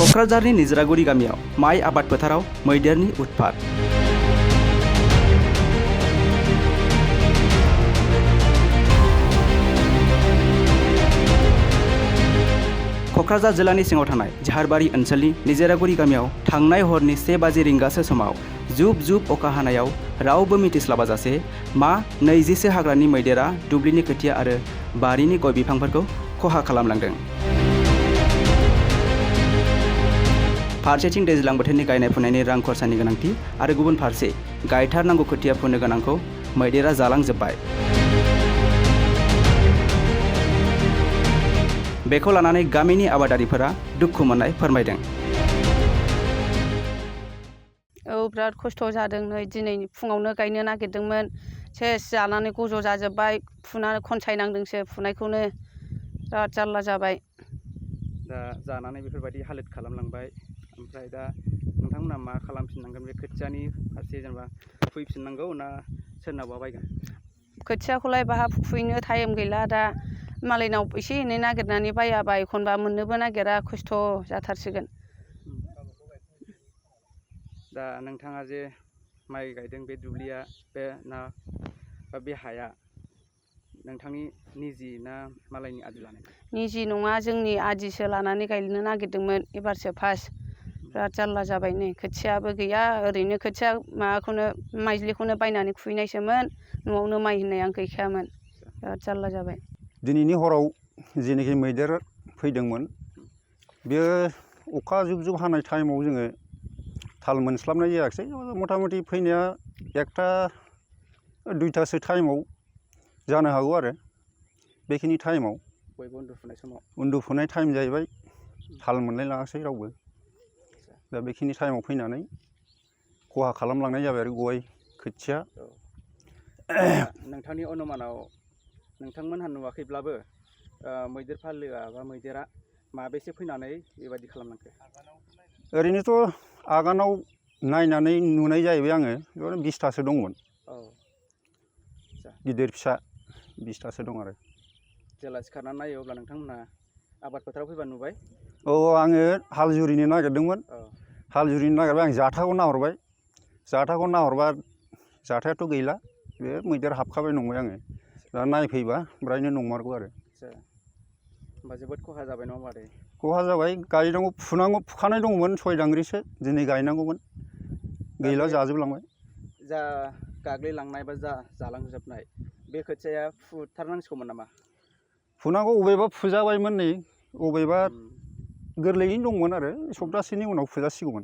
क'क्राझारनि निजरागुरि गामियाव माइ आबाद फोथाराव मैदेरनि उत्पात। क'क्राझार जिल्लानि सिङाव थानाय झारबारि ओनसोलनि निजरागुरि गामियाव थांनाय हरनि 1 बाजि रिंगासो समाव जुब जुब अखा हानायाव रावबो मिथिस्लाबाजासे मा 20सो हाग्रानि मैदेरा दुब्लिनि खोथिया आरो बारिनि गय बिफांफोरखौ खहा खालामलांदों। फारसेथिं दैज्लां बोथोरनि गायनाय फुनायनि रां खरसानि गोनांथि आरो गुबुन फारसे गायथारनांगौ खोथिया फुनो गोनांखौ मैदेरा जालांजोब्बाय। बेखौ लानानै गामिनि आबादारिफोरा दुखु मोननाय फोरमायदों। बिराद खस्थ' जादों। नै दिनै फुङावनो गायनो नागिरदोंमोन, सेस जानानै गज' जाजोब्बाय। फुनानै खनसायनांदोंसो, फुनायखौनो बिराद जारला जाबाय। दा जानानै बेफोरबायदि हालोद खालामलांबाय। ओमफ्राय दा नोंथांमोना मा खालामफिननांगोन? बे खोथियानि फारसे जेनेबा फुहैफिननांगौ ना सोरनावबा बायगोन? खोथियाखौलाय बाहा फुहैनो टाइम गैला दा। मालायनाव एसे एनै नागिरनानै बायाबा एखनबा मोननोबो नागिरा, खस्थ' जाथारसिगोन। दा नोंथाङा जे माइ गायदों, बे दुब्लिया बे हाया नोंथांनि निजि ना मालायनि आदि लानाय? निजि नङा, जोंनि आदिसो लानानै गायनो नागिरदोंमोन। एबारसो फार्स्ट। बिराद जारला जाबाय। नै खोथियाबो गैया, ओरैनो खोथिया माबाखौनो माइज्लिखौनो बायनानै खुबैनायसोमोन। न'आवनो माइ होननायानो गैखायामोन। बिराद जारला जाबाय। दिनैनि हराव जेनोखि मैदेर फैदोंमोन, बेयो अखा जुब जुब हानाय टाइमाव जोङो थाल मोनस्लाबनाय जायाखिसै। मथा मथि फैनाया 1टा 2टासो टाइमाव जानो हागौ आरो। बेखिनि टाइमाव बयबो उन्दुफुनाय समाव, उन्दुफुनाय टाइम जाहैबाय, थाल मोनलाय लाङासै रावबो। दा बेखिनि टाइमाव फैनानै खहा खालामलांनाय जाबाय आरो गय, खोथिया। नोंथांनि अनुमानाव नोंथांमोनहा नुवाखैब्लाबो मैदेर फालोआ बा मैदेरा माबेसे फैनानै बेबायदि खालामलांखो? ओरैनोथ' आगानाव नायनानै नुनाय जाहैबाय आङो, 20टासो दंमोन। गिदिर फिसा 20टासो दं आरो। जेला सिखारनानै नायो अब्ला नोंथांमोनहा आबाद फोथाराव फैबा नुबाय? आङो हाल जुरिनो नागिरदोंमोन। हाल जुरिनो नागिरबाय, आं जाथाखौ नाहरबाय। जाथाखौ नाहरबा जाथायाथ' गैला, बे मैदेर हाबखाबाय नंबाय आङो। दा नायफैबा ब्रायनो नंमारगौ आरो। होमबा जोबोद खहा जाबाय नङा होमबा? खहा जाबाय। गायनांगौ फुखानाय दंमोन 6 दांग्रिसो, दिनै गायनांगौमोन, गैला, जाजोबलांबाय। जा गाग्लिलांनाय बा जालांजोबनाय बे खोथियाया फुथारनांसिगौमोन नामा? फुनांगौ, अबेबा फुजाबायमोन, नै अबेबा गोरलैयैनो दंमोन आरो। सप्तासेनि उनाव फुजासिगौमोन।